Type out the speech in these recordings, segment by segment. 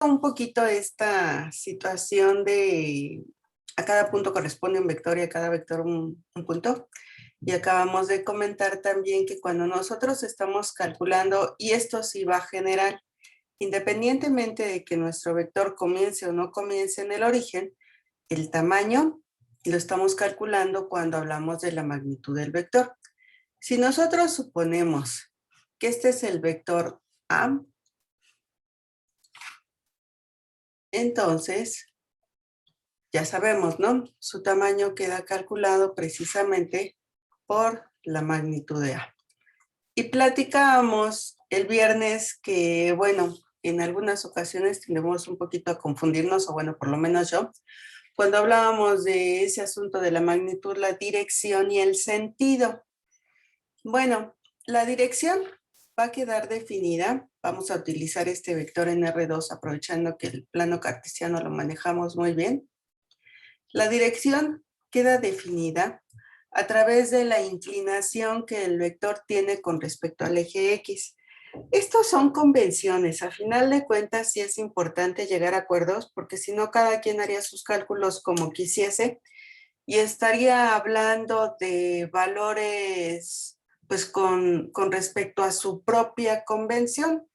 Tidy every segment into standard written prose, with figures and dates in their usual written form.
un poquito esta situación de a cada punto corresponde un vector y a cada vector un punto. Y acabamos de comentar también que cuando nosotros estamos calculando, y esto sí va a generar, independientemente de que nuestro vector comience o no comience en el origen, el tamaño lo estamos calculando cuando hablamos de la magnitud del vector. Si nosotros suponemos que este es el vector A, entonces ya sabemos, ¿no? Su tamaño queda calculado precisamente por la magnitud de A. Y platicábamos el viernes que, bueno, en algunas ocasiones tendemos un poquito a confundirnos, o bueno, por lo menos yo, cuando hablábamos de ese asunto de la magnitud, la dirección y el sentido. Bueno, la dirección va a quedar definida. Vamos a utilizar este vector en R2, aprovechando que el plano cartesiano lo manejamos muy bien. La dirección queda definida a través de la inclinación que el vector tiene con respecto al eje X. Estos son convenciones. A final de cuentas, sí es importante llegar a acuerdos, porque si no, cada quien haría sus cálculos como quisiese y estaría hablando de valores pues con respecto a su propia convención.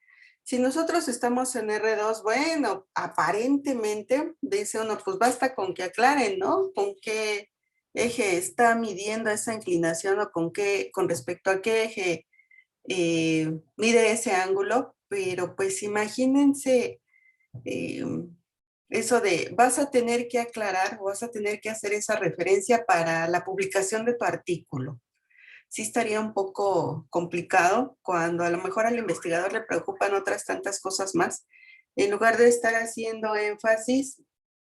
Si nosotros estamos en R2, bueno, aparentemente, dice uno, pues basta con que aclaren, ¿no? Con qué eje está midiendo esa inclinación o con respecto a qué eje mide ese ángulo, pero pues imagínense eh, eso de vas a tener que aclarar o vas a tener que hacer esa referencia para la publicación de tu artículo. Sí estaría un poco complicado cuando a lo mejor al investigador le preocupan otras tantas cosas más, en lugar de estar haciendo énfasis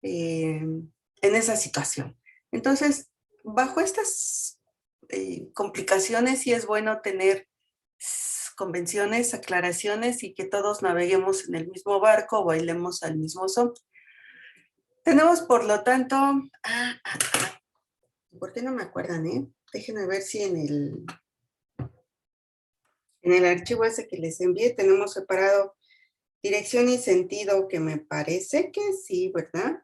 en esa situación. Entonces, bajo estas complicaciones, sí es bueno tener convenciones, aclaraciones y que todos naveguemos en el mismo barco o bailemos al mismo son. Tenemos, por lo tanto, ¿por qué no me acuerdan, Déjenme ver si en el archivo ese que les envié tenemos separado dirección y sentido, que me parece que sí, ¿verdad?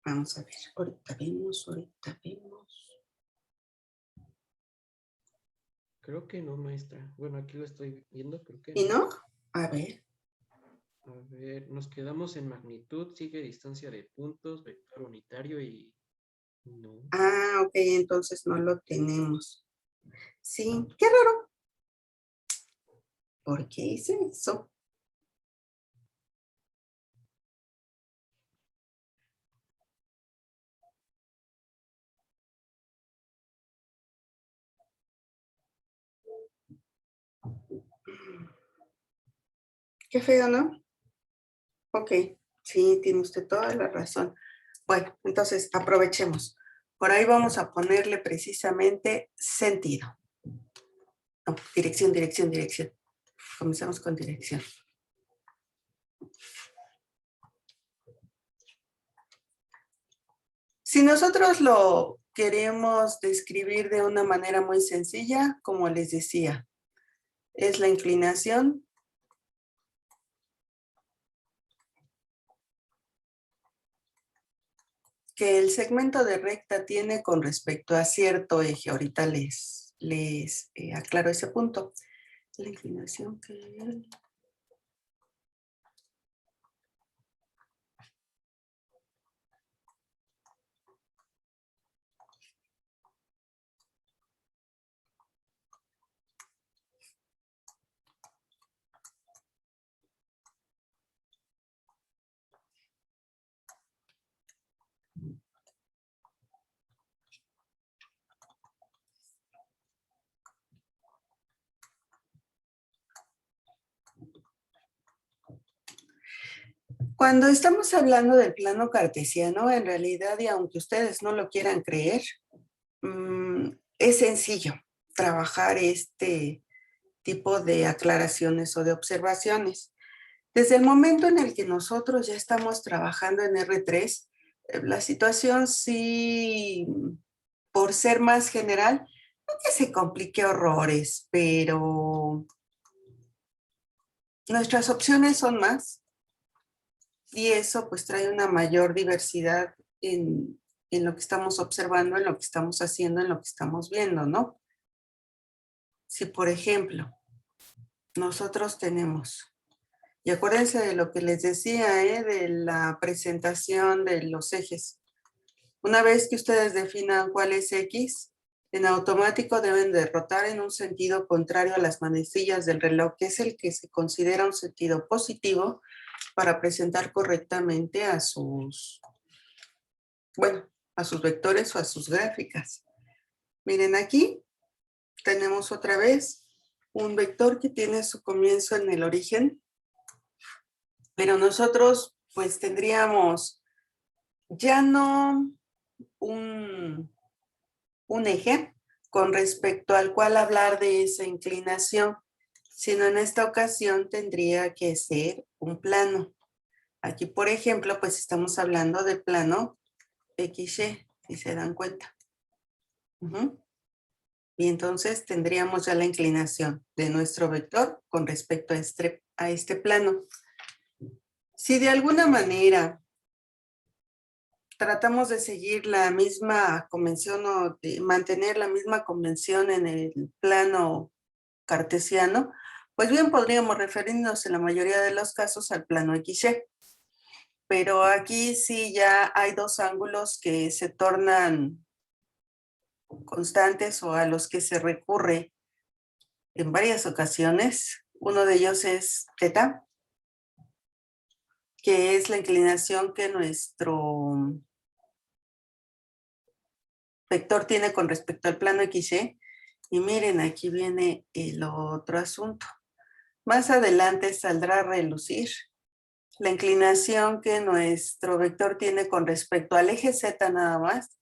Vamos a ver, ahorita vemos. Creo que no, maestra. Bueno, aquí lo estoy viendo, creo que ¿Y no. no? A ver. A ver, nos quedamos en magnitud, sigue distancia de puntos, vector unitario y no. Ah, ok, entonces no lo tenemos. Sí, qué raro. ¿Por qué hice eso? Qué feo, ¿no? Ok, sí, tiene usted toda la razón. Bueno, entonces aprovechemos. Por ahí vamos a ponerle precisamente sentido. No, dirección. Comenzamos con dirección. Si nosotros lo queremos describir de una manera muy sencilla, como les decía, es la inclinación que el segmento de recta tiene con respecto a cierto eje. Ahorita les aclaro ese punto. La inclinación que... Cuando estamos hablando del plano cartesiano, en realidad, y aunque ustedes no lo quieran creer, es sencillo trabajar este tipo de aclaraciones o de observaciones. Desde el momento en el que nosotros ya estamos trabajando en R3, la situación sí, por ser más general, no que se complique horrores, pero nuestras opciones son más y eso pues trae una mayor diversidad en lo que estamos observando, en lo que estamos haciendo, en lo que estamos viendo, ¿no? Si, por ejemplo, nosotros tenemos, y acuérdense de lo que les decía, de la presentación de los ejes. Una vez que ustedes definan cuál es X, en automático deben de rotar en un sentido contrario a las manecillas del reloj, que es el que se considera un sentido positivo para presentar correctamente a sus, bueno, a sus vectores o a sus gráficas. Miren aquí, tenemos otra vez un vector que tiene su comienzo en el origen, pero nosotros pues tendríamos ya no un eje con respecto al cual hablar de esa inclinación, sino en esta ocasión tendría que ser un plano. Aquí, por ejemplo, pues estamos hablando del plano XY, si se dan cuenta. Y entonces tendríamos ya la inclinación de nuestro vector con respecto a este plano. Si de alguna manera tratamos de seguir la misma convención o de mantener la misma convención en el plano cartesiano, pues bien podríamos referirnos en la mayoría de los casos al plano XY. Pero aquí sí ya hay dos ángulos que se tornan constantes o a los que se recurre en varias ocasiones. Uno de ellos es θ, que es la inclinación que nuestro vector tiene con respecto al plano XY. Y miren, aquí viene el otro asunto. Más adelante saldrá a relucir la inclinación que nuestro vector tiene con respecto al eje Z nada más,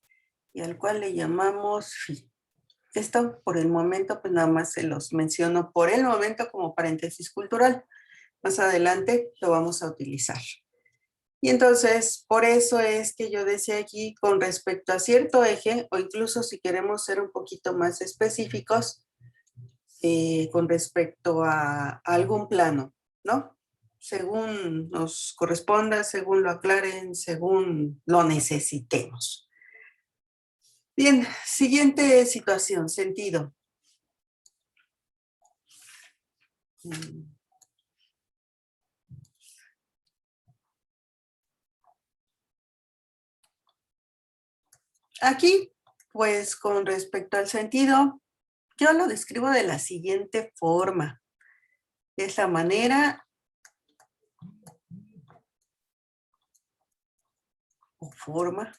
y al cual le llamamos phi. Esto por el momento, pues nada más se los menciono por el momento como paréntesis cultural. Más adelante lo vamos a utilizar. Y entonces, por eso es que yo decía aquí, con respecto a cierto eje, o incluso si queremos ser un poquito más específicos, con respecto a algún plano, ¿no? Según nos corresponda, según lo aclaren, según lo necesitemos. Bien, siguiente situación, sentido. Aquí, pues con respecto al sentido, yo lo describo de la siguiente forma. Es la manera o forma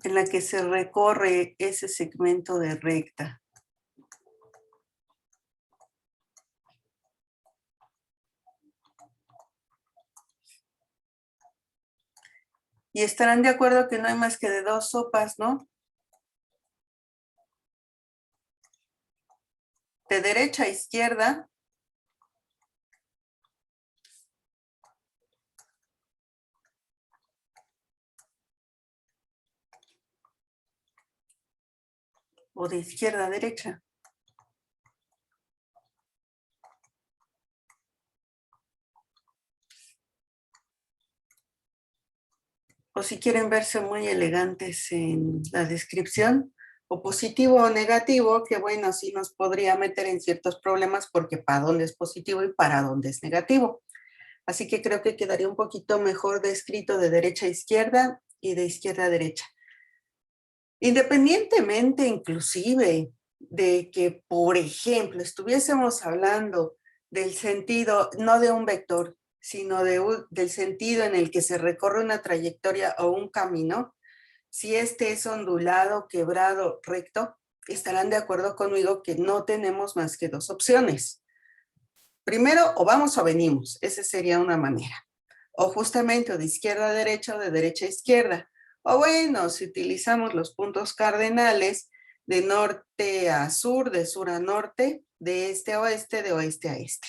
en la que se recorre ese segmento de recta. Y estarán de acuerdo que no hay más que de dos sopas, ¿no? De derecha a izquierda. O de izquierda a derecha. O si quieren verse muy elegantes en la descripción, o positivo o negativo, que bueno, sí nos podría meter en ciertos problemas porque para dónde es positivo y para dónde es negativo. Así que creo que quedaría un poquito mejor descrito de derecha a izquierda y de izquierda a derecha. Independientemente inclusive de que, por ejemplo, estuviésemos hablando del sentido, no de un vector, sino del sentido en el que se recorre una trayectoria o un camino, si este es ondulado, quebrado, recto, estarán de acuerdo conmigo que no tenemos más que dos opciones. Primero, o vamos o venimos, esa sería una manera. O justamente o de izquierda a derecha o de derecha a izquierda. O bueno, si utilizamos los puntos cardenales de norte a sur, de sur a norte, de este a oeste, de oeste a este.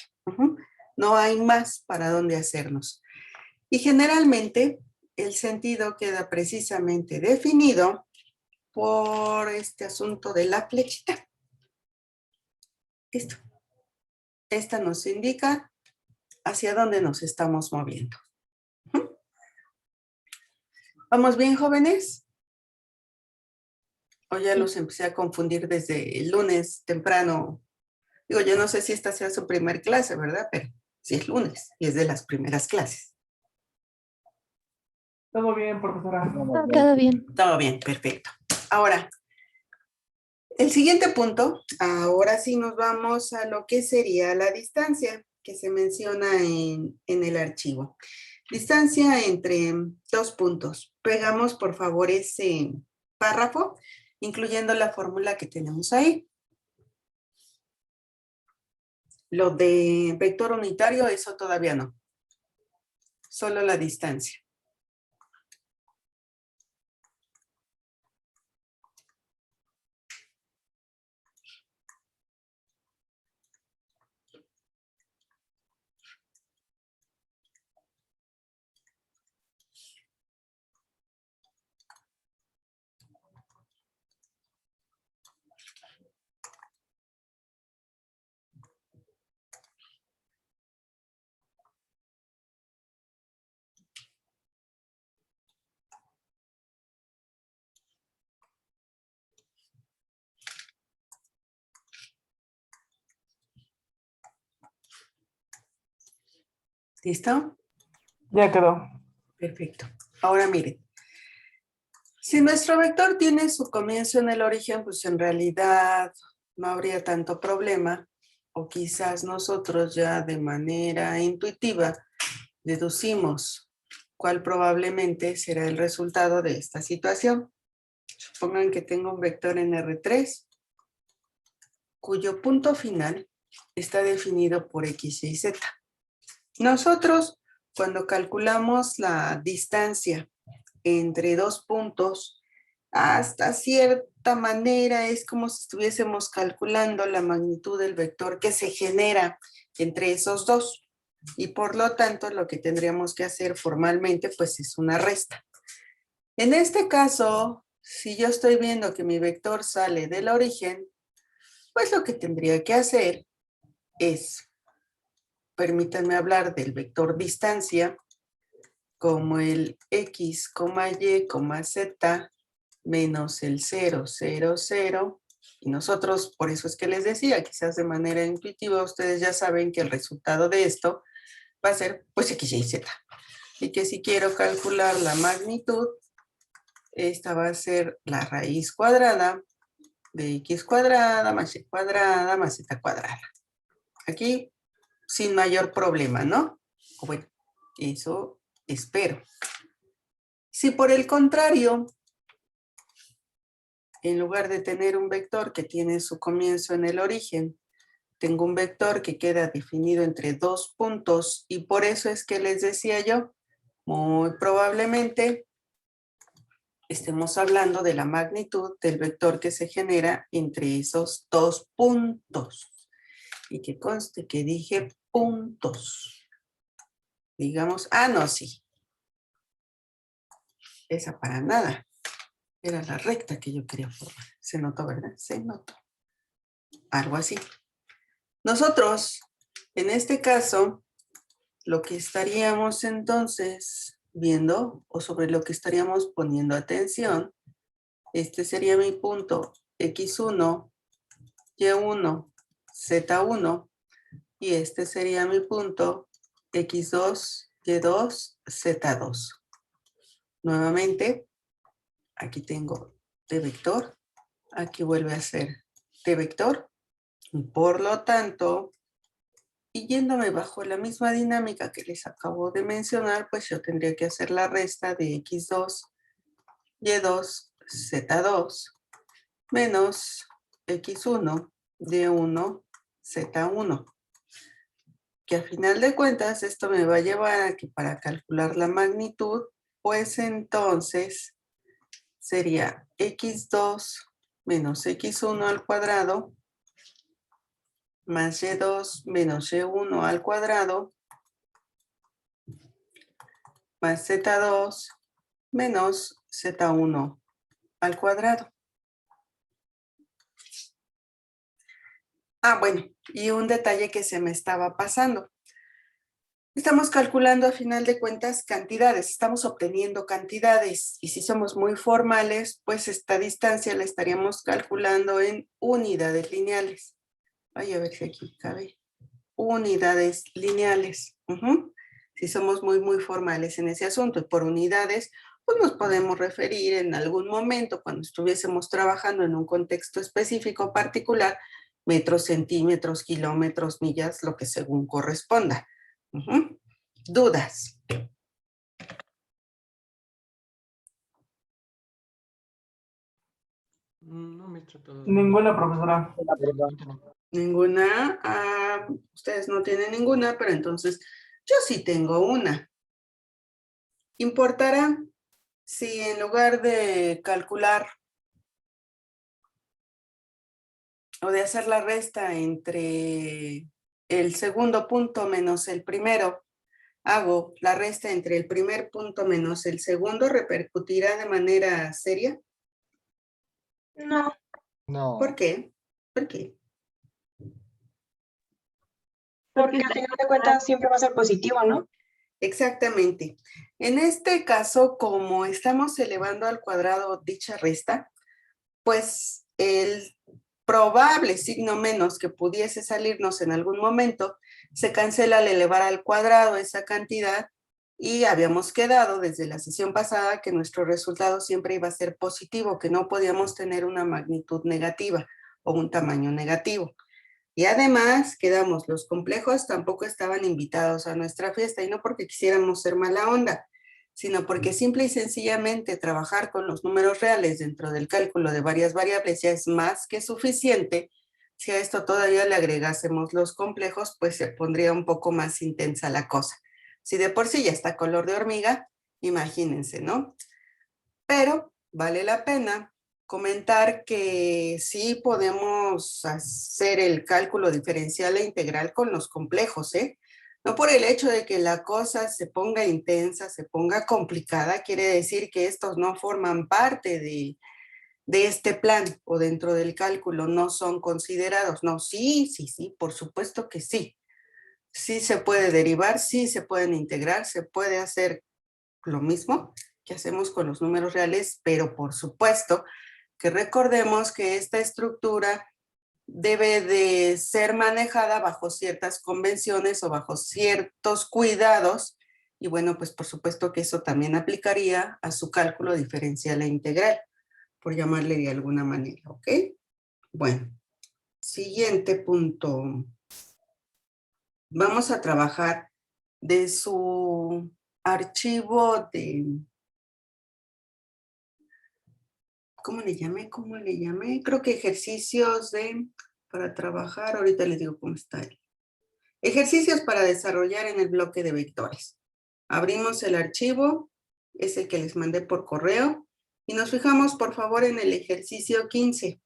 No hay más para dónde hacernos. Y generalmente el sentido queda precisamente definido por este asunto de la flechita. Esto, esta nos indica hacia dónde nos estamos moviendo. ¿Vamos bien, jóvenes? O ya los empecé a confundir desde el lunes temprano. Digo, yo no sé si esta sea su primer clase, ¿verdad? Pero sí es lunes y es de las primeras clases. Todo bien, profesora. Todo bien. Todo bien, perfecto. Ahora, el siguiente punto, ahora sí nos vamos a lo que sería la distancia que se menciona en el archivo. Distancia entre dos puntos. Pegamos, por favor, ese párrafo, incluyendo la fórmula que tenemos ahí. Lo de vector unitario, eso todavía no. Solo la distancia. ¿Listo? Ya quedó. Perfecto. Ahora miren. Si nuestro vector tiene su comienzo en el origen, pues en realidad no habría tanto problema. O quizás nosotros ya de manera intuitiva deducimos cuál probablemente será el resultado de esta situación. Supongan que tengo un vector en R3, cuyo punto final está definido por X, Y, Z. Nosotros, cuando calculamos la distancia entre dos puntos, hasta cierta manera es como si estuviésemos calculando la magnitud del vector que se genera entre esos dos. Y por lo tanto, lo que tendríamos que hacer formalmente, pues es una resta. En este caso, si yo estoy viendo que mi vector sale del origen, pues lo que tendría que hacer es, permítanme hablar del vector distancia, como el X, Y, Z, menos el 0, 0, 0. Y nosotros, por eso es que les decía, quizás de manera intuitiva, ustedes ya saben que el resultado de esto va a ser, pues, X, Y, Z. Y que si quiero calcular la magnitud, esta va a ser la raíz cuadrada de X cuadrada más Y cuadrada más Z cuadrada. Aquí, sin mayor problema, ¿no? Bueno, eso espero. Si por el contrario, en lugar de tener un vector que tiene su comienzo en el origen, tengo un vector que queda definido entre dos puntos y por eso es que les decía yo, muy probablemente estemos hablando de la magnitud del vector que se genera entre esos dos puntos. Y que conste que dije puntos. Digamos, no, sí. Esa para nada. Era la recta que yo quería formar. Se notó, ¿verdad? Se notó. Algo así. Nosotros, en este caso, lo que estaríamos entonces viendo, o sobre lo que estaríamos poniendo atención, este sería mi punto X1, Y1, Z1, y este sería mi punto X2, Y2, Z2. Nuevamente, aquí tengo T vector, aquí vuelve a ser T vector, y por lo tanto, y yéndome bajo la misma dinámica que les acabo de mencionar, pues yo tendría que hacer la resta de X2, Y2, Z2, menos X1, Y1, Z1. Que a final de cuentas esto me va a llevar a que para calcular la magnitud, pues entonces sería X2 menos X1 al cuadrado más Y2 menos Y1 al cuadrado más Z2 menos Z1 al cuadrado. Ah, bueno, y un detalle que se me estaba pasando. Estamos calculando a final de cuentas cantidades, estamos obteniendo cantidades y si somos muy formales, pues esta distancia la estaríamos calculando en unidades lineales. Ay, a ver si aquí cabe. Unidades lineales. Si somos muy formales en ese asunto y por unidades, pues nos podemos referir en algún momento cuando estuviésemos trabajando en un contexto específico particular, metros, centímetros, kilómetros, millas, lo que según corresponda. ¿Dudas? No me he tratado. Ninguna, profesora. ¿Ninguna? Ah, ustedes no tienen ninguna, pero entonces yo sí tengo una. ¿Importará si en lugar de calcular o de hacer la resta entre el segundo punto menos el primero, hago la resta entre el primer punto menos el segundo, repercutirá de manera seria? No, ¿Por No, qué? ¿Por qué? porque al final de cuentas siempre va a ser positivo, ¿no? Exactamente. En este caso, como estamos elevando al cuadrado dicha resta, pues el probable signo menos que pudiese salirnos en algún momento se cancela al elevar al cuadrado esa cantidad y habíamos quedado desde la sesión pasada que nuestro resultado siempre iba a ser positivo, que no podíamos tener una magnitud negativa o un tamaño negativo. Y además quedamos, los complejos tampoco estaban invitados a nuestra fiesta y no porque quisiéramos ser mala onda, sino porque simple y sencillamente trabajar con los números reales dentro del cálculo de varias variables ya es más que suficiente. Si a esto todavía le agregásemos los complejos, pues se pondría un poco más intensa la cosa. Si de por sí ya está color de hormiga, imagínense, ¿no? Pero vale la pena comentar que sí podemos hacer el cálculo diferencial e integral con los complejos, ¿eh? No por el hecho de que la cosa se ponga intensa, se ponga complicada, quiere decir que estos no forman parte de este plan o dentro del cálculo, no son considerados. No, sí, por supuesto que sí. Sí se puede derivar, sí se pueden integrar, se puede hacer lo mismo que hacemos con los números reales, pero por supuesto que recordemos que esta estructura debe de ser manejada bajo ciertas convenciones o bajo ciertos cuidados y bueno, pues por supuesto que eso también aplicaría a su cálculo diferencial e integral, por llamarle de alguna manera, ¿ok? Bueno, siguiente punto. Vamos a trabajar de su archivo de ¿cómo le llamé? ¿Cómo le llamé? Creo que ejercicios para trabajar, ahorita les digo cómo está. Ejercicios para desarrollar en el bloque de vectores. Abrimos el archivo, es el que les mandé por correo, y nos fijamos por favor en el ejercicio 15.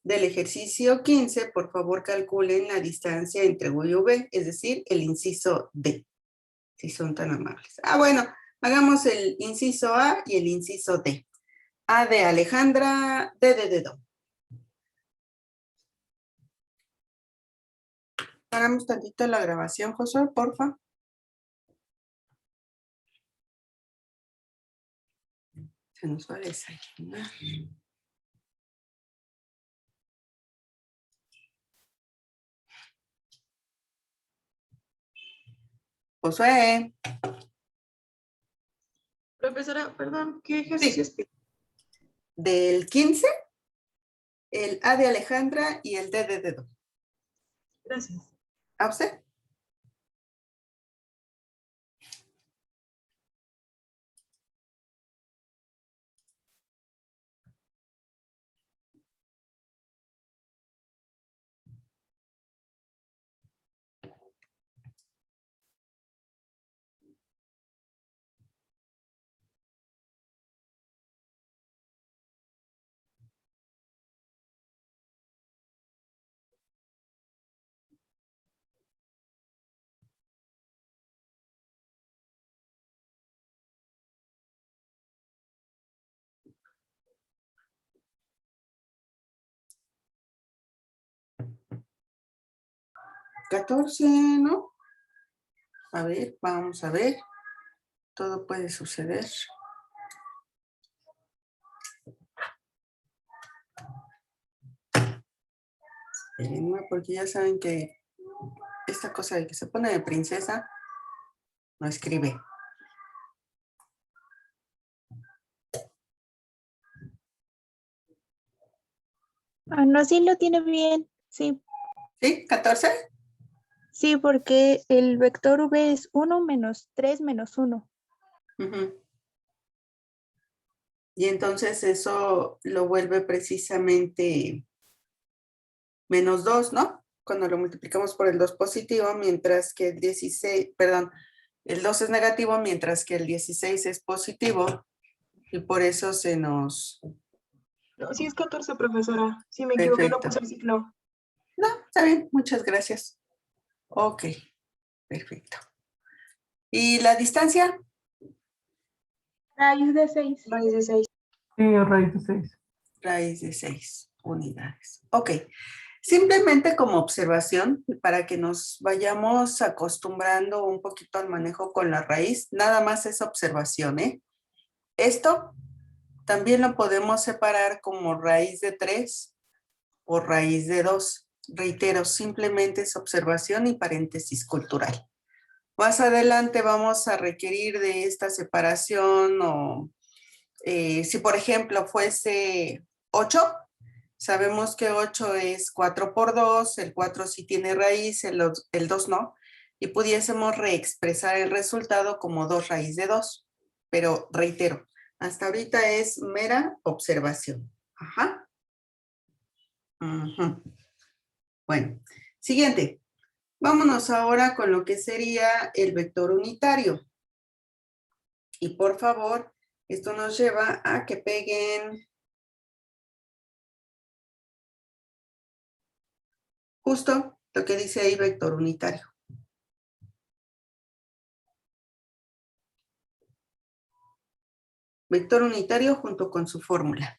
Del ejercicio 15, por favor calculen la distancia entre U y V, es decir, el inciso D, si son tan amables. Ah, bueno, hagamos el inciso A y el inciso D. A de Alejandra, D de dedo. Hagamos tantito la grabación, Josué, porfa. Se nos va a desayunar. Josué. Profesora, perdón, ¿qué ejercicios? Del 15, el A de Alejandra y el D de dedo. Gracias. ¿A usted? 14, ¿no? A ver, vamos a ver. Todo puede suceder. Espérenme, porque ya saben que esta cosa de que se pone de princesa no escribe. Ah, no, sí lo tiene bien. Sí, ¿Sí? ¿14? sí, porque el vector v es 1 menos 3 menos 1. Ujú. Y entonces eso lo vuelve precisamente menos 2, ¿no? Cuando lo multiplicamos por el 2 positivo, mientras que el 16, perdón, el 2 es negativo, mientras que el 16 es positivo, y por eso se nos... No, sí es 14, profesora. Sí, me equivoqué, no Perfecto. puse el signo. No, está bien, muchas gracias. Ok, perfecto. ¿Y la distancia? Raíz de 6. Raíz de 6. Sí, raíz de 6. Raíz de 6 unidades. Ok, simplemente como observación, para que nos vayamos acostumbrando un poquito al manejo con la raíz, nada más es observación, ¿eh? Esto también lo podemos separar como raíz de 3 o raíz de 2. Reitero, simplemente es observación y paréntesis cultural. Más adelante vamos a requerir de esta separación o si por ejemplo fuese 8, sabemos que 8 es 4 por 2, el 4 sí tiene raíz, el 2 no, y pudiésemos reexpresar el resultado como 2 raíz de 2. Pero reitero, hasta ahorita es mera observación. Ajá. Ujú. Bueno, siguiente. Vámonos ahora con lo que sería el vector unitario. Y por favor, esto nos lleva a que peguen justo lo que dice ahí vector unitario. Vector unitario junto con su fórmula.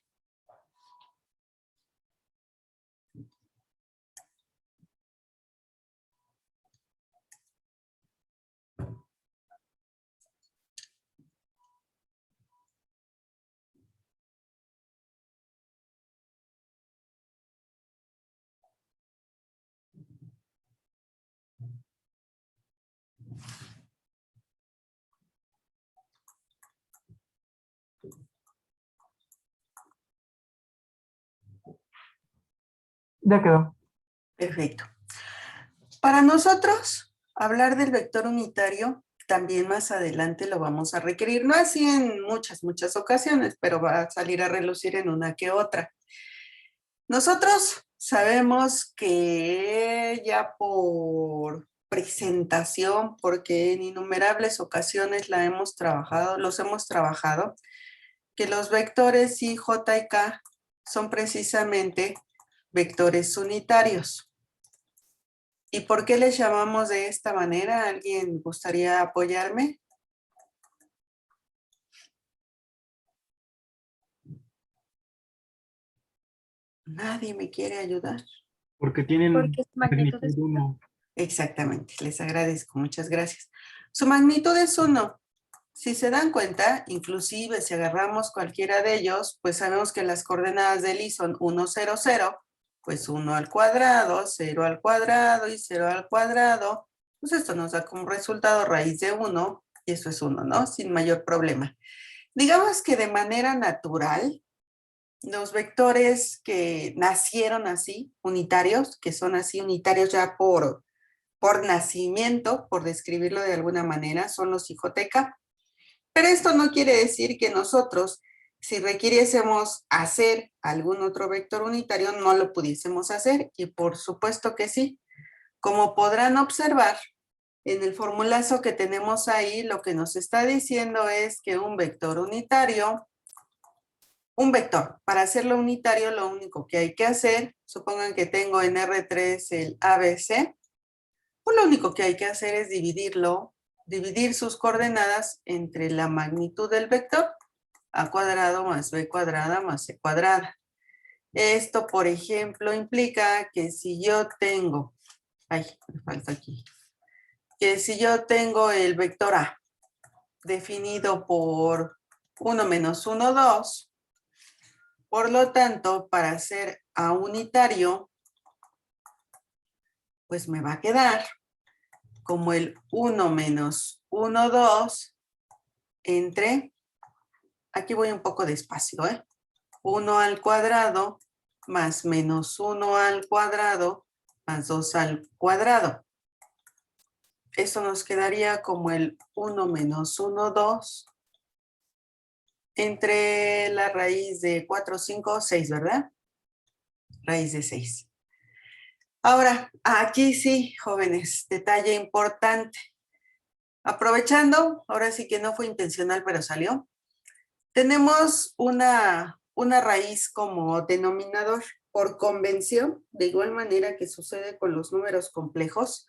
Ya quedó. Perfecto. Para nosotros, hablar del vector unitario, también más adelante lo vamos a requerir, no así en muchas ocasiones, pero va a salir a relucir en una que otra. Nosotros sabemos que ya por presentación, porque en innumerables ocasiones los hemos trabajado, que los vectores I, J y K son precisamente vectores unitarios. ¿Y por qué les llamamos de esta manera? ¿Alguien gustaría apoyarme? Nadie me quiere ayudar. Porque tienen Porque su magnitud es magnitud 1. Exactamente, les agradezco, muchas gracias. Su magnitud es 1. Si se dan cuenta, inclusive si agarramos cualquiera de ellos, pues sabemos que las coordenadas del I son 1, 0, 0, pues 1 al cuadrado, 0 al cuadrado y 0 al cuadrado. Pues esto nos da como resultado raíz de 1 y eso es 1, ¿no? Sin mayor problema. Digamos que de manera natural, los vectores que nacieron así, unitarios, que son así unitarios ya por nacimiento, por describirlo de alguna manera, son los IJK. Pero esto no quiere decir que nosotros, si requiriésemos hacer algún otro vector unitario, no lo pudiésemos hacer. Y por supuesto que sí. Como podrán observar, en el formulazo que tenemos ahí, lo que nos está diciendo es que un vector unitario, un vector, para hacerlo unitario, lo único que hay que hacer, supongan que tengo en R3 el ABC, pues lo único que hay que hacer es dividir sus coordenadas entre la magnitud del vector, a cuadrado más b cuadrada más c cuadrada. Esto, por ejemplo, implica que si yo tengo Ay, me falta aquí. Que si yo tengo el vector A definido por 1 menos 1, 2, por lo tanto, para ser A unitario, pues me va a quedar como el 1 menos 1, 2 entre, aquí voy un poco despacio, 1 al cuadrado más menos 1 al cuadrado más 2 al cuadrado. Eso nos quedaría como el 1 menos 1, 2 entre la raíz de 4, 5, 6, ¿verdad? Raíz de 6. Ahora, aquí sí, jóvenes, detalle importante. Aprovechando, ahora sí que no fue intencional, pero salió. Tenemos una raíz como denominador por convención, de igual manera que sucede con los números complejos.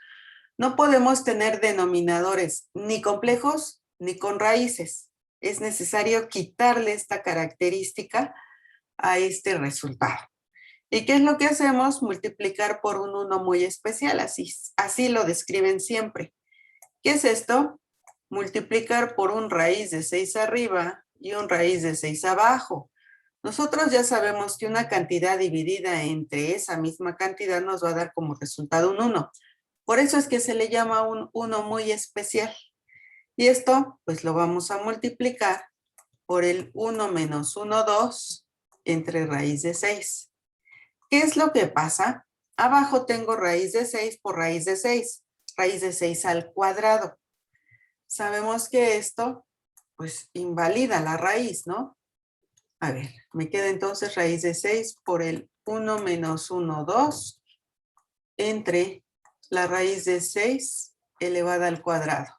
No podemos tener denominadores ni complejos ni con raíces. Es necesario quitarle esta característica a este resultado. ¿Y qué es lo que hacemos? Multiplicar por un 1 muy especial, así lo describen siempre. ¿Qué es esto? Multiplicar por un raíz de 6 arriba y un raíz de 6 abajo. Nosotros ya sabemos que una cantidad dividida entre esa misma cantidad nos va a dar como resultado un 1. Por eso es que se le llama un 1 muy especial. Y esto, pues lo vamos a multiplicar por el 1 menos 1, 2 entre raíz de 6. ¿Qué es lo que pasa? Abajo tengo raíz de 6 por raíz de 6. Raíz de 6 al cuadrado. Sabemos que esto, pues, invalida la raíz, ¿no? A ver, me queda entonces raíz de 6 por el 1 menos 1, 2 entre la raíz de 6 elevada al cuadrado.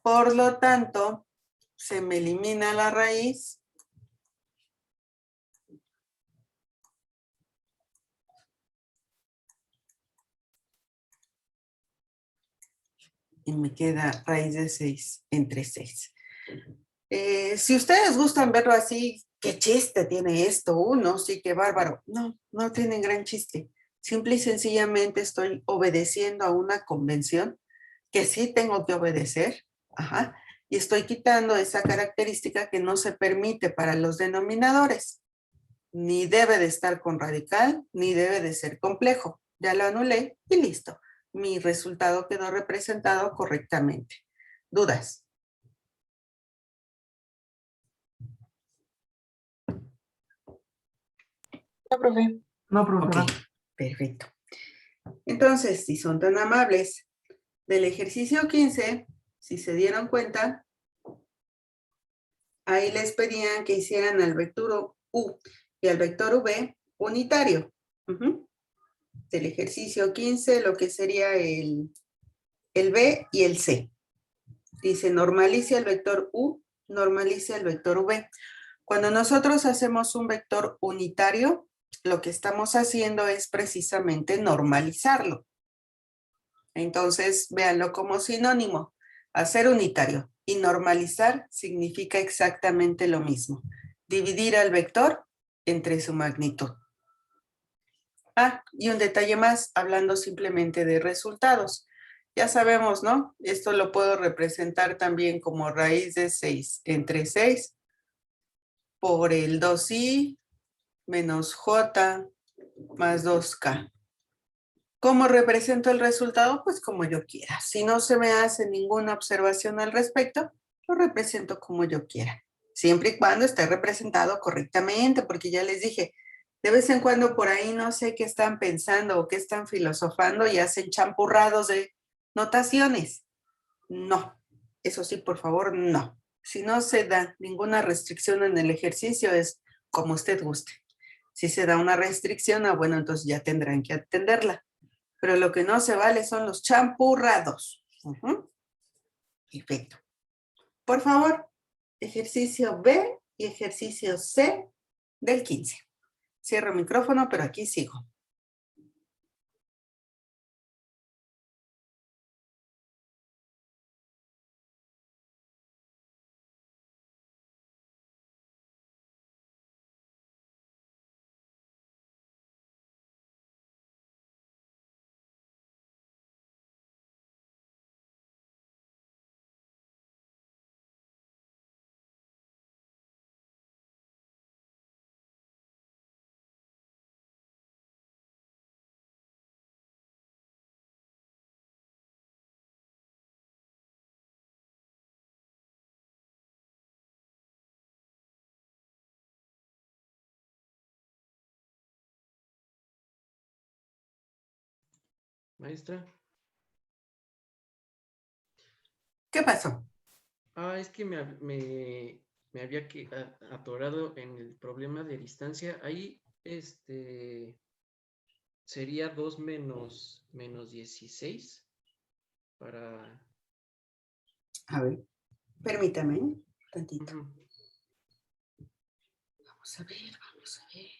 Por lo tanto, se me elimina la raíz y me queda raíz de 6 entre 6. Si ustedes gustan verlo así, qué chiste tiene esto, uno, sí, qué bárbaro. No, no tiene gran chiste. Simple y sencillamente estoy obedeciendo a una convención que sí tengo que obedecer, ajá, y estoy quitando esa característica que no se permite para los denominadores. Ni debe de estar con radical, ni debe de ser complejo. Ya lo anulé y listo. Mi resultado quedó representado correctamente. ¿Dudas? No, profe. No, profesora. Ok, perfecto. Entonces, si son tan amables, del ejercicio 15, si se dieron cuenta, ahí les pedían que hicieran al vector U y al vector V unitario. Del ejercicio 15, lo que sería el B y el C. Dice, normalice el vector U, normalice el vector V. Cuando nosotros hacemos un vector unitario, lo que estamos haciendo es precisamente normalizarlo. Entonces, véanlo como sinónimo. Hacer unitario y normalizar significa exactamente lo mismo. Dividir al vector entre su magnitud. Ah, y un detalle más, hablando simplemente de resultados. Ya sabemos, ¿no? Esto lo puedo representar también como raíz de 6 entre 6 por el 2i menos j más 2k. ¿Cómo represento el resultado? Pues como yo quiera. Si no se me hace ninguna observación al respecto, lo represento como yo quiera. Siempre y cuando esté representado correctamente, porque ya les dije, de vez en cuando por ahí no sé qué están pensando o qué están filosofando y hacen champurrados de notaciones. No, eso sí, por favor, no. Si no se da ninguna restricción en el ejercicio, es como usted guste. Si se da una restricción, bueno, entonces ya tendrán que atenderla. Pero lo que no se vale son los champurrados. Perfecto. Por favor, ejercicio B y ejercicio C del 15. Cierro micrófono, pero aquí sigo. Maestra. ¿Qué pasó? Es que me había atorado en el problema de distancia. Ahí, sería 2 menos 16 para... A ver, permítame un tantito. Ujú. Vamos a ver, vamos a ver.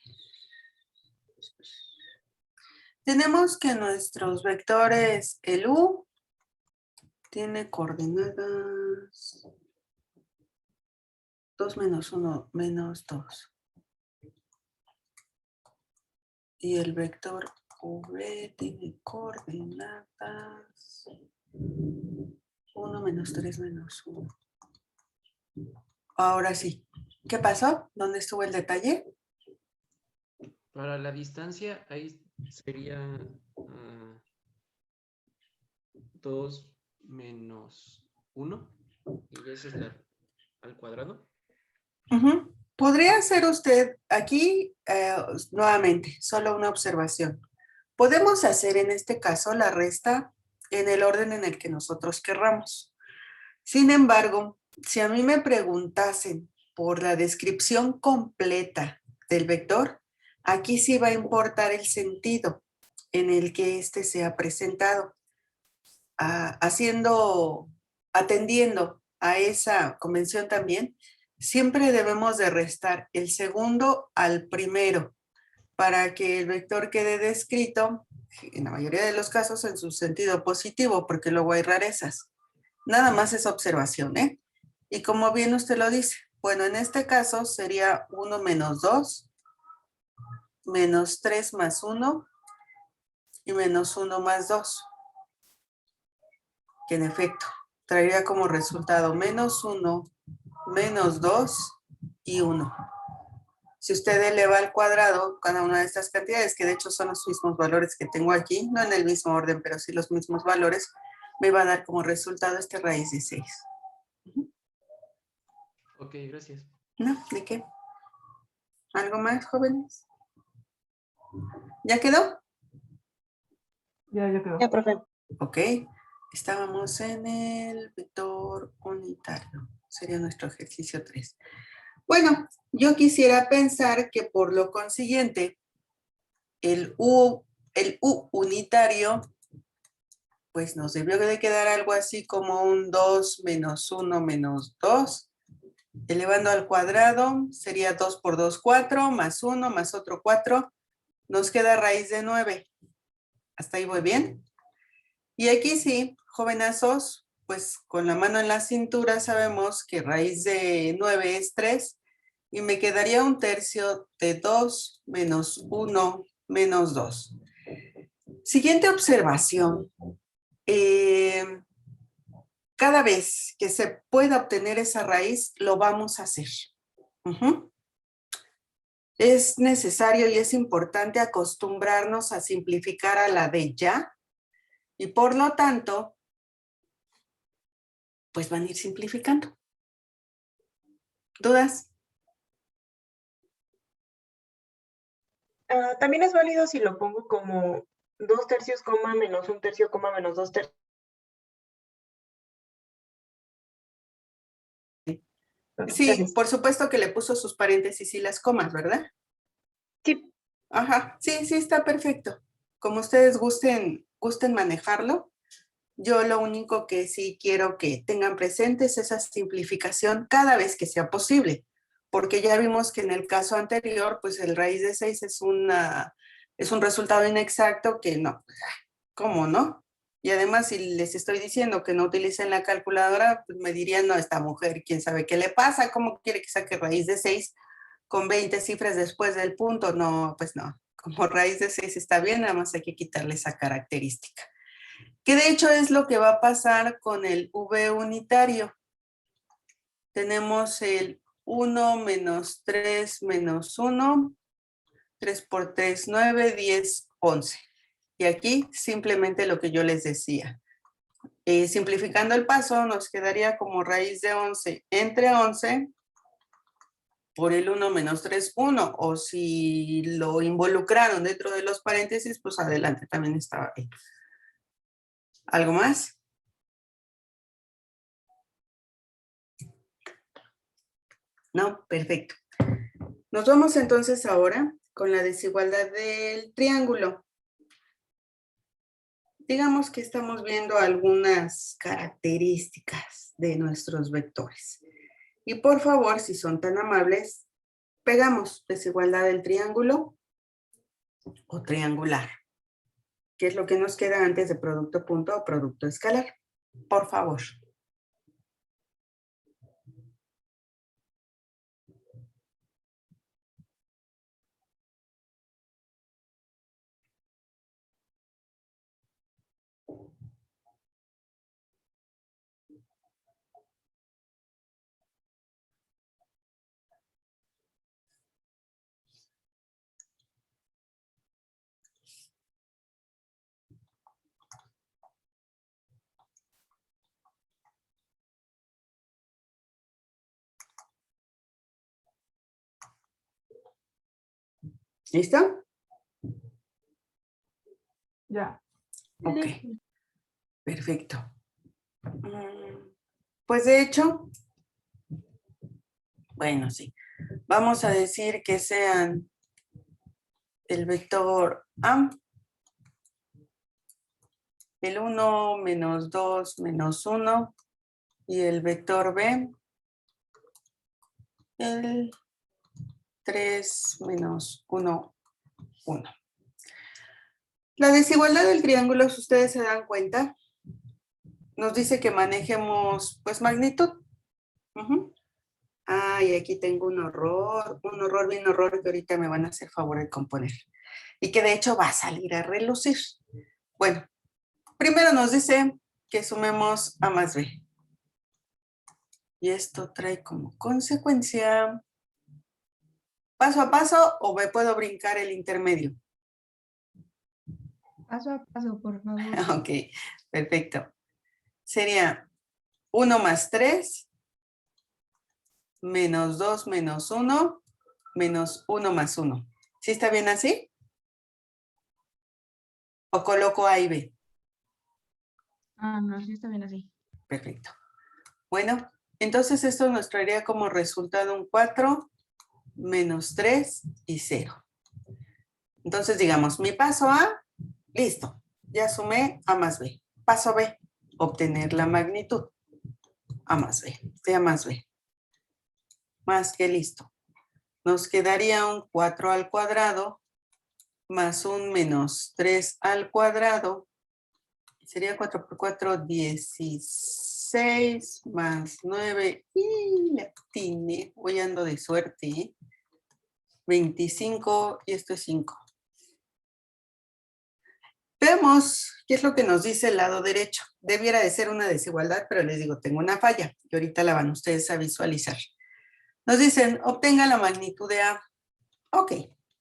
Tenemos que nuestros vectores, el U, tiene coordenadas 2 menos 1 menos 2. Y el vector V tiene coordenadas 1 menos 3 menos 1. Ahora sí. ¿Qué pasó? ¿Dónde estuvo el detalle? Para la distancia, ahí sería 2 menos 1. Y esa es la al cuadrado. Ujú. Podría hacer usted aquí nuevamente, solo una observación. Podemos hacer en este caso la resta en el orden en el que nosotros querramos. Sin embargo, si a mí me preguntasen por la descripción completa del vector, aquí sí va a importar el sentido en el que éste sea presentado. Atendiendo a esa convención también, siempre debemos de restar el segundo al primero para que el vector quede descrito, en la mayoría de los casos, en su sentido positivo, porque luego hay rarezas. Nada más es observación, ¿eh? Y como bien usted lo dice, bueno, en este caso sería 1 menos 2, menos 3 más 1 y menos 1 más 2, que en efecto traería como resultado menos 1, menos 2 y 1. Si usted eleva al cuadrado cada una de estas cantidades, que de hecho son los mismos valores que tengo aquí, no en el mismo orden, pero sí los mismos valores, me va a dar como resultado este raíz de 6. Ok, gracias. ¿No? ¿De qué? ¿Algo más, jóvenes? ¿Ya quedó? Ya quedó. Ya, profe. Ok. Estábamos en el vector unitario. Sería nuestro ejercicio 3. Bueno, yo quisiera pensar que por lo consiguiente, el U unitario, pues nos debió de quedar algo así como un 2 menos 1 menos 2. Elevando al cuadrado sería 2 por 2, 4, más 1, más otro 4. Nos queda raíz de 9. ¿Hasta ahí voy bien? Y aquí sí, jovenazos, pues con la mano en la cintura sabemos que raíz de 9 es 3 y me quedaría un tercio de 2 menos 1 menos 2. Siguiente observación. Cada vez que se pueda obtener esa raíz, lo vamos a hacer. Es necesario y es importante acostumbrarnos a simplificar a la de ya y por lo tanto, pues van a ir simplificando. ¿Dudas? También es válido si lo pongo como 2 tercios, coma, menos 1 tercio, coma, menos 2 tercios. Sí, Gracias. por supuesto que le puso sus paréntesis y las comas, ¿verdad? Sí. Ajá, sí, está perfecto. Como ustedes gusten manejarlo, yo lo único que sí quiero que tengan presentes es esa simplificación cada vez que sea posible, porque ya vimos que en el caso anterior, pues el raíz de 6 es un resultado inexacto que no, ¿cómo no? Y además, si les estoy diciendo que no utilicen la calculadora, pues me dirían, no, esta mujer, quién sabe qué le pasa, ¿cómo quiere que saque raíz de 6 con 20 cifras después del punto? No, pues no, como raíz de 6 está bien, nada más hay que quitarle esa característica. Que de hecho es lo que va a pasar con el V unitario. Tenemos el 1 menos 3 menos 1, 3 por 3, 9, 10, 11. Y aquí simplemente lo que yo les decía. Simplificando el paso, nos quedaría como raíz de 11 entre 11 por el 1 menos 3, 1. O si lo involucraron dentro de los paréntesis, pues adelante también estaba ahí. ¿Algo más? No, perfecto. Nos vamos entonces ahora con la desigualdad del triángulo. Digamos que estamos viendo algunas características de nuestros vectores. Y por favor, si son tan amables, pegamos desigualdad del triángulo o triangular, que es lo que nos queda antes de producto punto o producto escalar. Por favor. ¿Listo? Ya. Ok. Perfecto. Pues de hecho, bueno, sí. Vamos a decir que sean el vector A, el 1 menos 2 menos 1 y el vector B, el 3 menos 1, 1. La desigualdad del triángulo, si ustedes se dan cuenta, nos dice que manejemos pues magnitud. Y aquí tengo un bien horror que ahorita me van a hacer favor de componer. Y que de hecho va a salir a relucir. Bueno, primero nos dice que sumemos A más B. Y esto trae como consecuencia, paso a paso, o me puedo brincar el intermedio. Paso a paso, por favor. Ok, perfecto. Sería 1 más 3, menos 2 menos 1, menos 1 más 1. ¿Sí está bien así? ¿O coloco A y B? No, sí está bien así. Perfecto. Bueno, entonces esto nos traería como resultado un 4, menos 3 y 0. Entonces digamos, mi paso A, listo. Ya sumé A más B. Paso B, obtener la magnitud. A más B, de A más B. Más que listo. Nos quedaría un 4 al cuadrado más un menos 3 al cuadrado. Sería 4 por 4, 16 más 9. Y la atiné. Hoy ando de suerte, ¿eh? 25 y esto es 5. Veamos qué es lo que nos dice el lado derecho. Debiera de ser una desigualdad, pero les digo, tengo una falla y ahorita la van ustedes a visualizar. Nos dicen, obtenga la magnitud de A. Ok,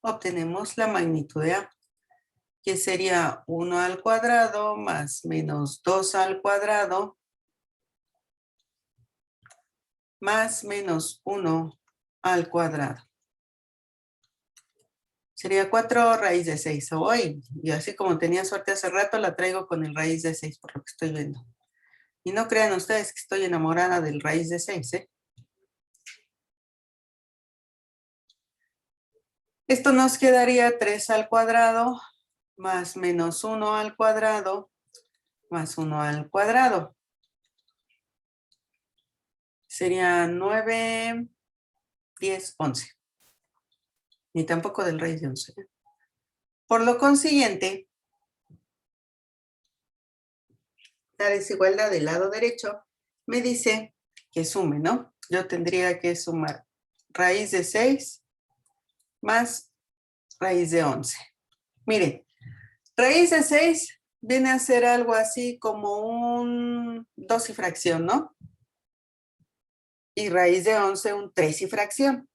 obtenemos la magnitud de A, que sería 1 al cuadrado más menos 2 al cuadrado más menos 1 al cuadrado. Sería 4 raíz de 6 hoy. Y así como tenía suerte hace rato, la traigo con el raíz de 6 por lo que estoy viendo. Y no crean ustedes que estoy enamorada del raíz de 6, ¿eh? Esto nos quedaría 3 al cuadrado más menos 1 al cuadrado más 1 al cuadrado. Sería 9, 10, 11. Ni tampoco del raíz de 11. Por lo consiguiente, la desigualdad del lado derecho me dice que sume, ¿no? Yo tendría que sumar raíz de 6 más raíz de 11. Miren, raíz de 6 viene a ser algo así como un 2 y fracción, ¿no? Y raíz de 11 un 3 y fracción.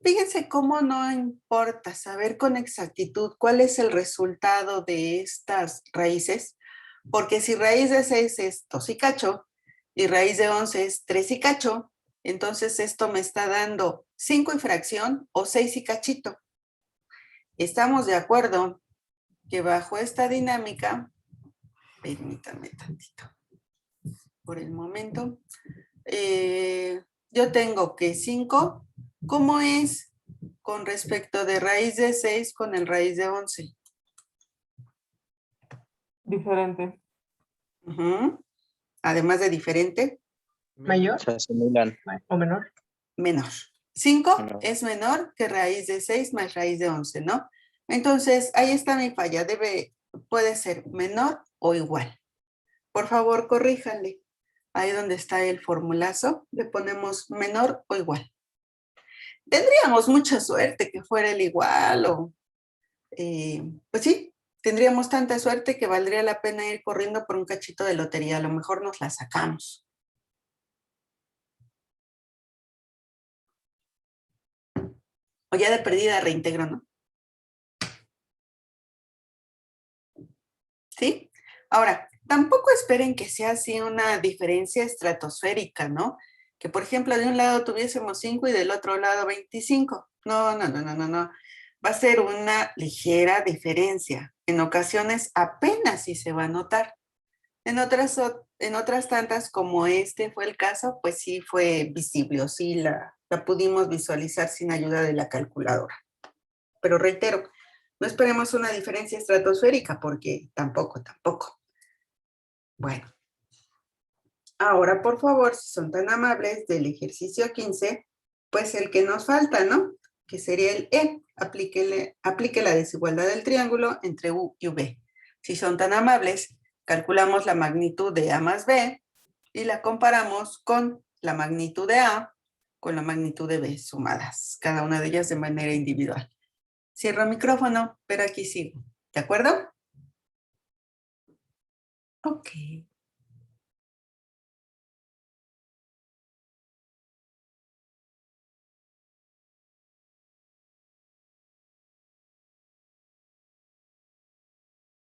Fíjense cómo no importa saber con exactitud cuál es el resultado de estas raíces, porque si raíz de 6 es 2 y cacho y raíz de 11 es 3 y cacho, entonces esto me está dando 5 y fracción o 6 y cachito. Estamos de acuerdo que bajo esta dinámica Permítanme tantito. Por el momento. Yo tengo que 5. ¿Cómo es con respecto de raíz de 6 con el raíz de 11? Diferente. Ujú. Además de diferente, ¿Mayor Se asimilan. o menor? menor. 5 Menor. es menor que raíz de 6 más raíz de 11, ¿no? Entonces, ahí está mi falla. Puede ser menor o igual. Por favor, corríjanle. Ahí donde está el formulazo, le ponemos menor o igual. Tendríamos mucha suerte que fuera el igual o, pues sí, tendríamos tanta suerte que valdría la pena ir corriendo por un cachito de lotería. A lo mejor nos la sacamos. O ya de perdida reintegro, ¿no? ¿Sí? Ahora, tampoco esperen que sea así una diferencia estratosférica, ¿no? Que, por ejemplo, de un lado tuviésemos 5 y del otro lado 25. No. Va a ser una ligera diferencia. En ocasiones apenas sí se va a notar. En otras tantas, como este fue el caso, pues sí fue visible, o sí la pudimos visualizar sin ayuda de la calculadora. Pero reitero, no esperemos una diferencia estratosférica porque tampoco. Bueno, ahora por favor, si son tan amables, del ejercicio 15, pues el que nos falta, ¿no? Que sería el E. Aplique la desigualdad del triángulo entre U y V. Si son tan amables, calculamos la magnitud de A más B y la comparamos con la magnitud de A con la magnitud de B sumadas, cada una de ellas de manera individual. Cierro el micrófono, pero aquí sigo. ¿De acuerdo? Ok.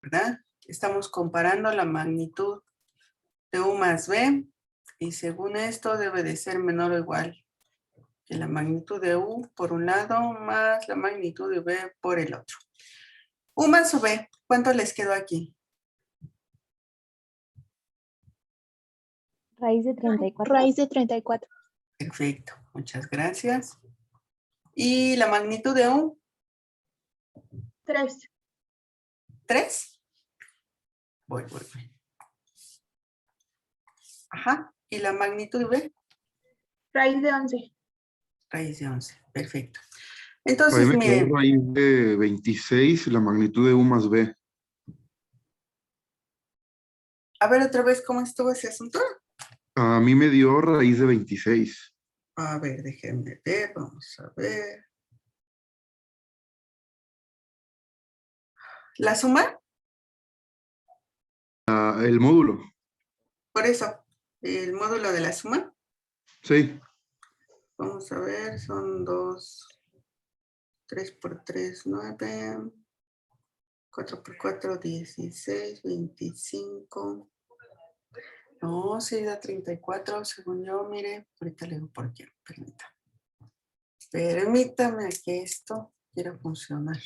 ¿Verdad? Estamos comparando la magnitud de U más B y según esto debe de ser menor o igual que la magnitud de U por un lado más la magnitud de B por el otro. U más U B, ¿cuánto les quedó aquí? Raíz de 34. Raíz de 34. Perfecto, muchas gracias. ¿Y la magnitud de U? 3. 3. Voy. Ajá. ¿Y la magnitud de B? Raíz de 11. Raíz de 11. Perfecto. Ahí Entonces, me quedó miren, raíz de 26, la magnitud de U más B. a ver otra vez cómo estuvo ese asunto. A mí me dio raíz de 26. A ver, déjenme ver, vamos a ver. ¿La suma? El módulo. Por eso, el módulo de la suma. Sí. Vamos a ver, son 2, 3 por 3, 9, 4 por 4, 16, 25. No, sí da 34, según yo, mire, ahorita le digo por qué, permítame. Permítame que esto quiera funcionar.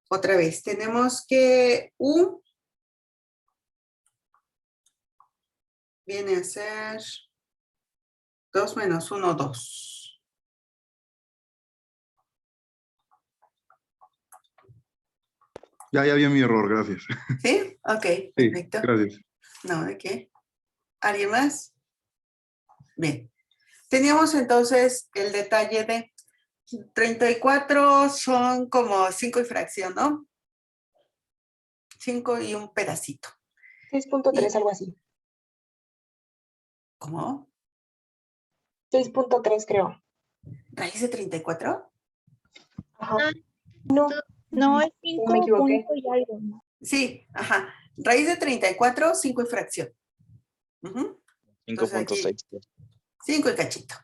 Otra vez, tenemos que U viene a ser 2 menos 1, 2. Ya vi mi error, gracias. ¿Sí? Ok, Sí, perfecto. gracias. No, ¿de qué? ¿Alguien más? Bien. Teníamos entonces el detalle de 34 son como 5 y fracción, ¿no? 5 y un pedacito. 6.3, algo así. ¿Cómo? 6.3 creo. ¿Raíz de 34? Ajá. No, No, es me 5 equivoqué. punto y algo, ¿no? Sí, ajá. Raíz de 34, 5 y fracción. Ujú. Entonces aquí, 5.6. 5 y cachito.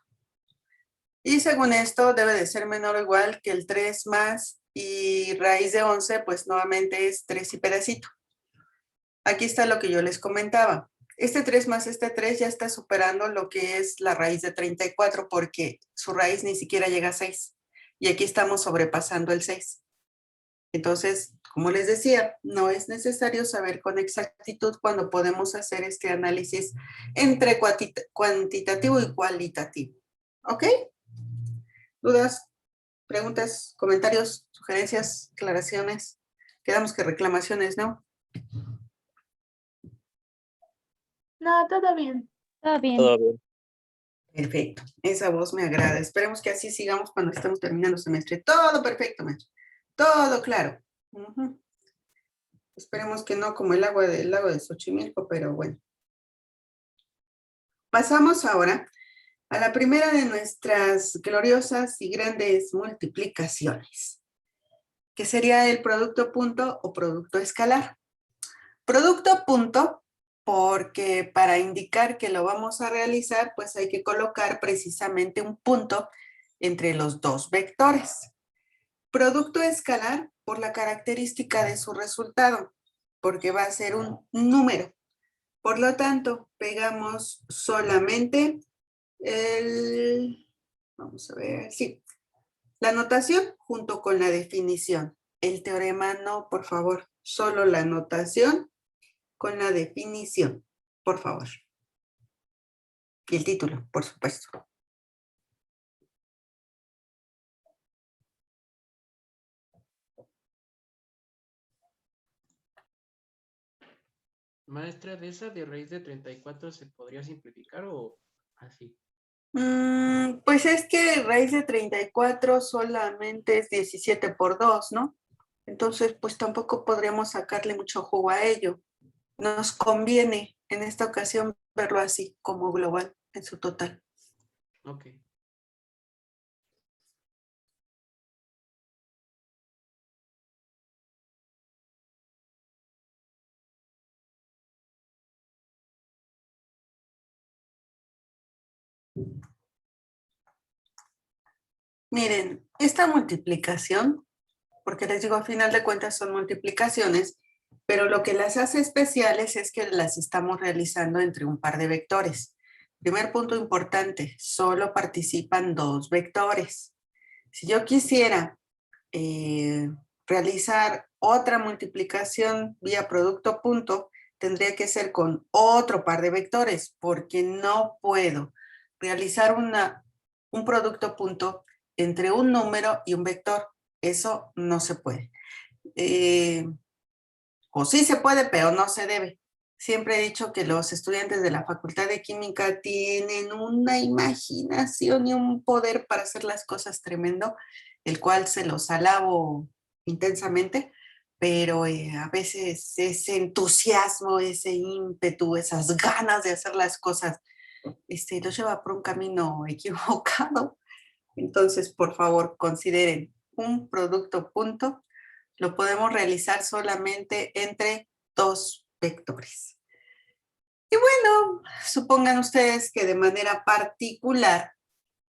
Y según esto debe de ser menor o igual que el 3 más y raíz de 11, pues nuevamente es 3 y pedacito. Aquí está lo que yo les comentaba. Este 3 más este 3 ya está superando lo que es la raíz de 34 porque su raíz ni siquiera llega a 6. Y aquí estamos sobrepasando el 6. Entonces, como les decía, no es necesario saber con exactitud cuando podemos hacer este análisis entre cuantitativo y cualitativo. ¿Ok? ¿Dudas, preguntas, comentarios, sugerencias, aclaraciones? Quedamos que reclamaciones, ¿no? No, todo bien. Está bien. Todo bien. Perfecto, esa voz me agrada. Esperemos que así sigamos cuando estemos terminando el semestre. Todo perfecto, maestro. Todo claro. Ujú. Esperemos que no como el agua del lago de Xochimilco, pero bueno. Pasamos ahora a la primera de nuestras gloriosas y grandes multiplicaciones, que sería el producto punto o producto escalar. Producto punto, porque para indicar que lo vamos a realizar, pues hay que colocar precisamente un punto entre los dos vectores. Producto escalar por la característica de su resultado, porque va a ser un número. Por lo tanto, pegamos solamente vamos a ver, sí, la notación junto con la definición. El teorema no, por favor, solo la notación con la definición, por favor. Y el título, por supuesto. Maestra, ¿de esa de raíz de 34 se podría simplificar o así? Pues es que raíz de 34 solamente es 17 por 2, ¿no? Entonces, pues tampoco podríamos sacarle mucho jugo a ello. Nos conviene en esta ocasión verlo así, como global, en su total. Ok. Miren, esta multiplicación, porque les digo, a final de cuentas son multiplicaciones, pero lo que las hace especiales es que las estamos realizando entre un par de vectores. Primer punto importante, solo participan dos vectores. Si yo quisiera realizar otra multiplicación vía producto punto, tendría que ser con otro par de vectores, porque no puedo realizar un producto punto entre un número y un vector. Eso no se puede. O sí se puede, pero no se debe. Siempre he dicho que los estudiantes de la Facultad de Química tienen una imaginación y un poder para hacer las cosas tremendo, el cual se los alabo intensamente, pero a veces ese entusiasmo, ese ímpetu, esas ganas de hacer las cosas, los lleva por un camino equivocado. Entonces, por favor, consideren un producto punto. Lo podemos realizar solamente entre dos vectores. Y bueno, supongan ustedes que de manera particular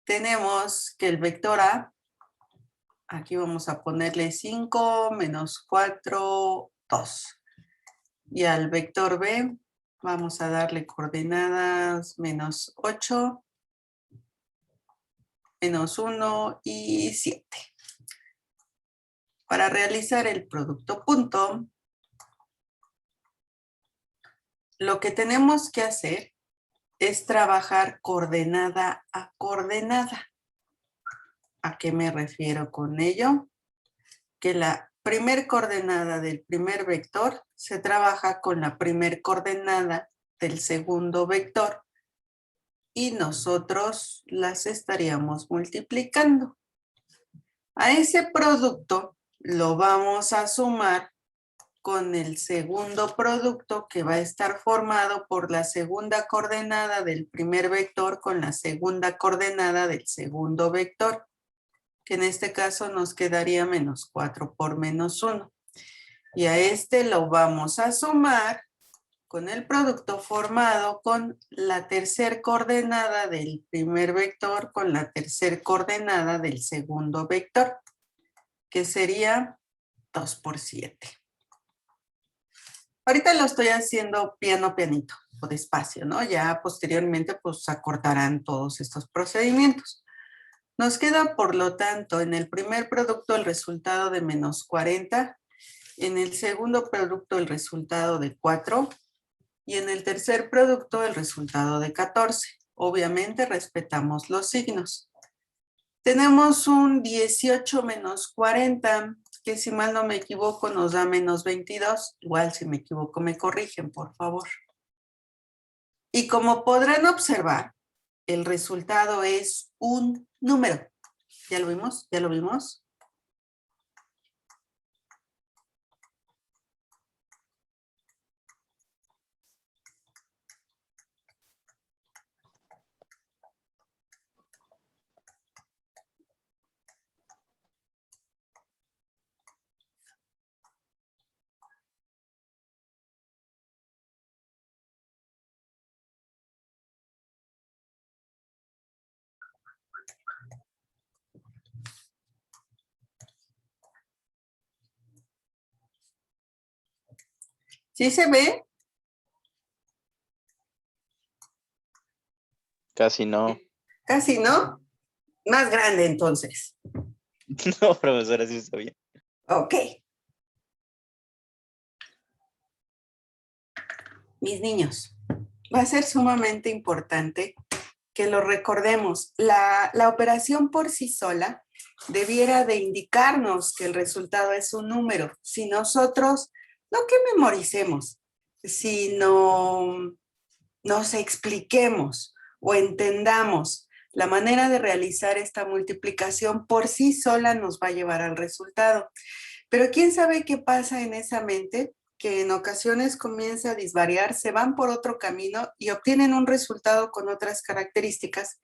tenemos que el vector A, aquí vamos a ponerle 5 menos 4, 2. Y al vector B vamos a darle coordenadas menos 8, menos 1 y 7. Para realizar el producto punto, lo que tenemos que hacer es trabajar coordenada a coordenada. ¿A qué me refiero con ello? Que la primer coordenada del primer vector se trabaja con la primer coordenada del segundo vector y nosotros las estaríamos multiplicando. A ese producto lo vamos a sumar con el segundo producto que va a estar formado por la segunda coordenada del primer vector con la segunda coordenada del segundo vector, que en este caso nos quedaría menos 4 por menos 1. Y a este lo vamos a sumar con el producto formado con la tercer coordenada del primer vector con la tercer coordenada del segundo vector, que sería 2 por 7. Ahorita lo estoy haciendo pianito o despacio, ¿no? Ya posteriormente pues acortarán todos estos procedimientos. Nos queda, por lo tanto, en el primer producto el resultado de menos 40, en el segundo producto el resultado de 4 y en el tercer producto el resultado de 14. Obviamente respetamos los signos. Tenemos un 18 menos 40, que si mal no me equivoco nos da menos 22. Igual si me equivoco me corrigen, por favor. Y como podrán observar, el resultado es un número. ¿Ya lo vimos? ¿Ya lo vimos? ¿Sí se ve? Casi no. Casi, ¿no? Más grande entonces. No, profesora, sí está bien. Ok. Mis niños, va a ser sumamente importante que lo recordemos. La operación por sí sola debiera de indicarnos que el resultado es un número. Si nosotros, no que memoricemos, sino nos expliquemos o entendamos la manera de realizar esta multiplicación por sí sola nos va a llevar al resultado. Pero ¿quién sabe qué pasa en esa mente? Que en ocasiones comienza a disvariar, se van por otro camino y obtienen un resultado con otras características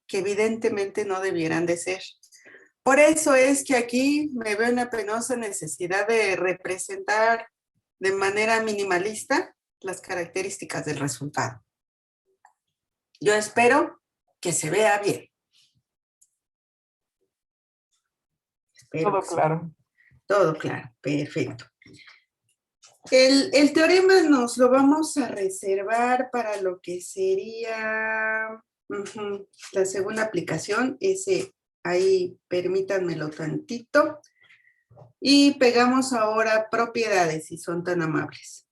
que evidentemente no debieran de ser. Por eso es que aquí me veo una penosa necesidad de representar de manera minimalista las características del resultado. Yo espero que se vea bien. Espero Todo que sí. claro. Todo claro, perfecto. El teorema nos lo vamos a reservar para lo que sería la segunda aplicación. Ese ahí permítanmelo tantito. Y pegamos ahora propiedades, si son tan amables.